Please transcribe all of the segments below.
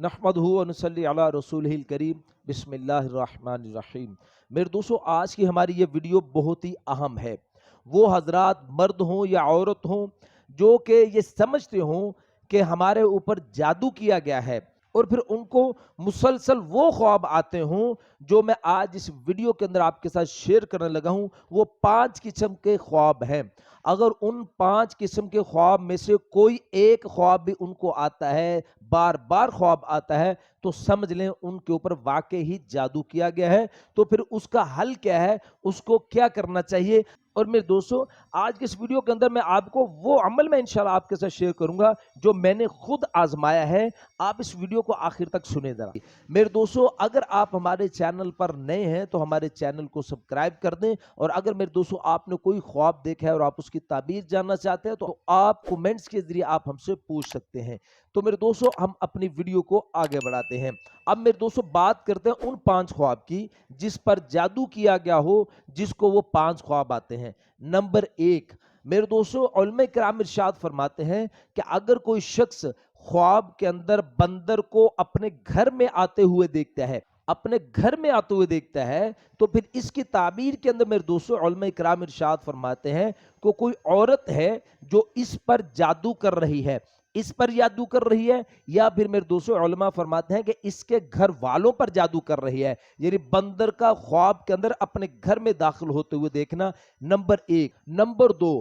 نحمدہ و نصلی علی رسولہ الکریم بسم اللہ الرحمن الرحیم۔ میرے دوستو، آج کی ہماری یہ ویڈیو بہت ہی اہم ہے۔ وہ حضرات مرد ہوں یا عورت ہوں جو کہ یہ سمجھتے ہوں کہ ہمارے اوپر جادو کیا گیا ہے اور پھر ان کو مسلسل وہ خواب آتے ہوں جو میں آج اس ویڈیو کے اندر آپ کے ساتھ شیئر کرنے لگا ہوں۔ وہ 5 قسم کے خواب ہیں۔ اگر ان 5 قسم کے خواب میں سے کوئی ایک خواب بھی ان کو آتا ہے، بار بار خواب آتا ہے، تو سمجھ لیں ان کے اوپر واقعی ہی جادو کیا گیا ہے۔ تو پھر اس کا حل کیا ہے، اس کو کیا کرنا چاہیے؟ اور میرے دوستو، آج کے اس ویڈیو کے اندر میں آپ کو وہ عمل میں انشاءاللہ آپ کے ساتھ شیئر کروں گا جو میں نے خود آزمایا ہے۔ آپ اس ویڈیو کو آخر تک سنیں ذرا۔ میرے دوستو، اگر آپ ہمارے چینل پر نئے ہیں تو ہمارے چینل کو سبسکرائب کر دیں، اور اگر میرے دوستو آپ نے کوئی خواب دیکھا ہے اور آپ اس کی تعبیر جاننا چاہتے ہیں تو آپ کومنٹس کے ذریعے آپ ہم سے پوچھ سکتے ہیں۔ تو میرے دوستو، ہم اپنی ویڈیو کو آگے بڑھاتے ہیں۔ اب میرے دوستو بات کرتے ہیں ان 5 خواب کی جس پر جادو کیا گیا ہو، جس کو وہ 5 خواب آتے ہیں۔ نمبر 1، میرے دوستو، علماء کرام ارشاد فرماتے ہیں کہ اگر کوئی شخص خواب کے اندر بندر کو اپنے گھر میں آتے ہوئے دیکھتا ہے، تو پھر اس کی تعبیر کے اندر میرے دوستو علماء کرام ارشاد فرماتے ہیں کہ کوئی عورت ہے جو اس پر جادو کر رہی ہے، یا پھر میرے دوستو علماء فرماتے ہیں کہ اس کے گھر والوں پر جادو کر رہی ہے، یعنی بندر کا خواب کے اندر اپنے گھر میں داخل ہوتے ہوئے دیکھنا۔ نمبر 1۔ نمبر 2،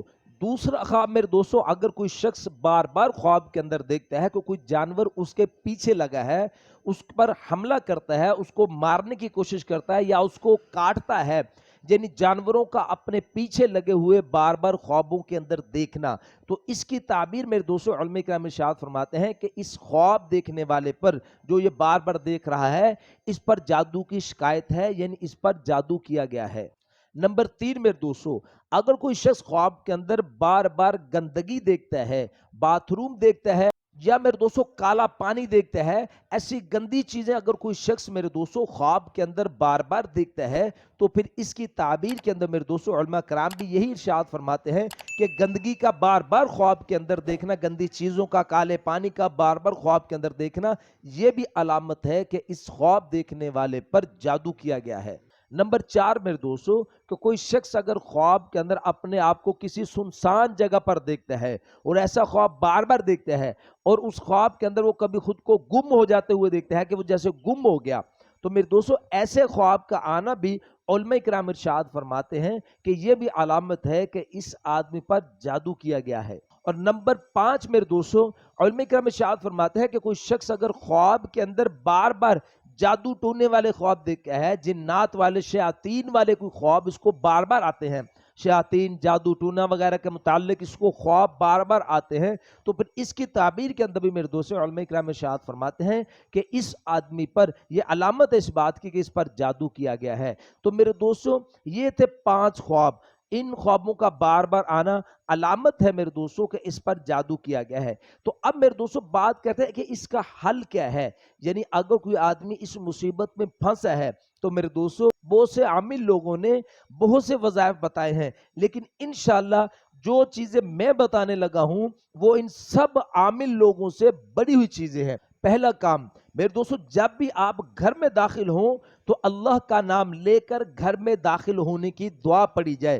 دوسرا خواب میرے دوستو، اگر کوئی شخص بار بار خواب کے اندر دیکھتا ہے کہ کوئی جانور اس کے پیچھے لگا ہے، اس پر حملہ کرتا ہے، اس کو مارنے کی کوشش کرتا ہے یا اس کو کاٹتا ہے، یعنی جانوروں کا اپنے پیچھے لگے ہوئے بار بار خوابوں کے اندر دیکھنا، تو اس کی تعبیر میرے دوستو علماء کرام ارشاد فرماتے ہیں کہ اس خواب دیکھنے والے پر، جو یہ بار بار دیکھ رہا ہے، اس پر جادو کی شکایت ہے، یعنی اس پر جادو کیا گیا ہے۔ نمبر 3 میرے دوستو، اگر کوئی شخص خواب کے اندر بار بار گندگی دیکھتا ہے، باتھ روم دیکھتا ہے، یا میرے دوستو کالا پانی دیکھتا ہے، ایسی گندی چیزیں اگر کوئی شخص میرے دوستو خواب کے اندر بار بار دیکھتا ہے، تو پھر اس کی تعبیر کے اندر میرے دوستو علماء کرام بھی یہی ارشاد فرماتے ہیں کہ گندگی کا بار بار خواب کے اندر دیکھنا، گندی چیزوں کا، کالے پانی کا بار بار خواب کے اندر دیکھنا، یہ بھی علامت ہے کہ اس خواب دیکھنے والے پر جادو کیا گیا ہے۔ نمبر 4 میرے دوستو، کہ کوئی شخص اگر خواب کے اندر اپنے آپ کو کسی سنسان جگہ پر دیکھتا ہے، اور ایسا خواب بار بار دیکھتا ہے، اور اس خواب کے اندر وہ کبھی خود کو گم ہو جاتے ہوئے دیکھتا ہے کہ وہ جیسے گم ہو گیا، تو میرے دوستو ایسے خواب کا آنا بھی علماء کرام ارشاد فرماتے ہیں کہ یہ بھی علامت ہے کہ اس آدمی پر جادو کیا گیا ہے۔ اور نمبر 5 میرے دوستو، علماء کرام ارشاد فرماتے ہیں کہ کوئی شخص اگر خواب کے اندر بار بار جادو ٹونے والے خواب دیکھتا ہے، جنات والے، شیاطین والے کوئی خواب اس کو بار بار آتے ہیں، شیاطین، جادو ٹونا وغیرہ کے متعلق اس کو خواب بار بار آتے ہیں، تو پھر اس کی تعبیر کے اندر بھی میرے دوستو علماء کرام ارشاد فرماتے ہیں کہ اس آدمی پر یہ علامت ہے اس بات کی کہ اس پر جادو کیا گیا ہے۔ تو میرے دوستو یہ تھے 5 خواب۔ ان خوابوں کا بار بار آنا علامت ہے میرے دوستو کہ اس پر جادو کیا گیا ہے۔ تو اب میرے دوستو بات کرتے ہیں کہ اس کا حل کیا ہے، یعنی اگر کوئی آدمی اس مصیبت میں پھنسا ہے تو میرے دوستو بہت سے عامل لوگوں نے بہت سے وظائف بتائے ہیں، لیکن انشاءاللہ جو چیزیں میں بتانے لگا ہوں وہ ان سب عامل لوگوں سے بڑی ہوئی چیزیں ہیں۔ پہلا کام میرے دوستو، جب بھی آپ گھر میں داخل ہوں تو اللہ کا نام لے کر گھر میں داخل ہونے کی دعا پڑھی جائے۔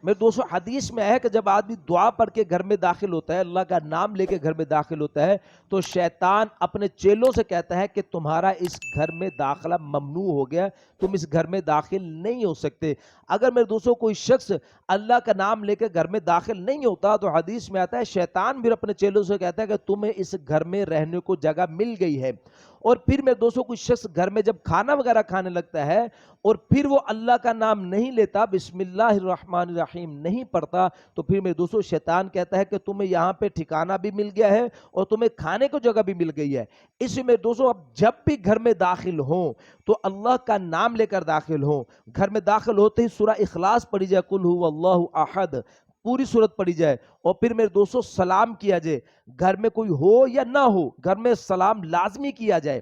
میرے دوستو حدیث میں ہے کہ جب آدمی دعا پڑھ کے گھر میں داخل ہوتا ہے، اللہ کا نام لے کے گھر میں داخل ہوتا ہے، تو شیطان اپنے چیلوں سے کہتا ہے کہ تمہارا اس گھر میں داخلہ ممنوع ہو گیا، تم اس گھر میں داخل نہیں ہو سکتے۔ اگر میرے دوستو کوئی شخص اللہ کا نام لے کے گھر میں داخل نہیں ہوتا تو حدیث میں آتا ہے شیطان بھی اپنے چیلوں سے کہتا ہے کہ تمہیں اس گھر میں رہنے کو جگہ مل گئی ہے۔ اور پھر میرے دوستو کوئی شخص گھر میں جب کھانا وغیرہ کھانے لگتا ہے اور پھر وہ اللہ کا نام نہیں لیتا، بسم اللہ الرحمن الرحیم نہیں پڑھتا، تو پھر میرے دوستو شیطان کہتا ہے کہ تمہیں یہاں پہ ٹھکانہ بھی مل گیا ہے اور تمہیں کھانے کو جگہ بھی مل گئی ہے۔ اس میں میرے دوستو اب جب بھی گھر میں داخل ہوں تو اللہ کا نام لے کر داخل ہوں۔ گھر میں داخل ہوتے ہی سورہ اخلاص پڑھی جائے، قل هو اللہ احد، پوری سورت پڑھی جائے، اور پھر میرے دوستو سلام کیا جائے۔ گھر میں کوئی ہو یا نہ ہو، گھر میں سلام لازمی کیا جائے۔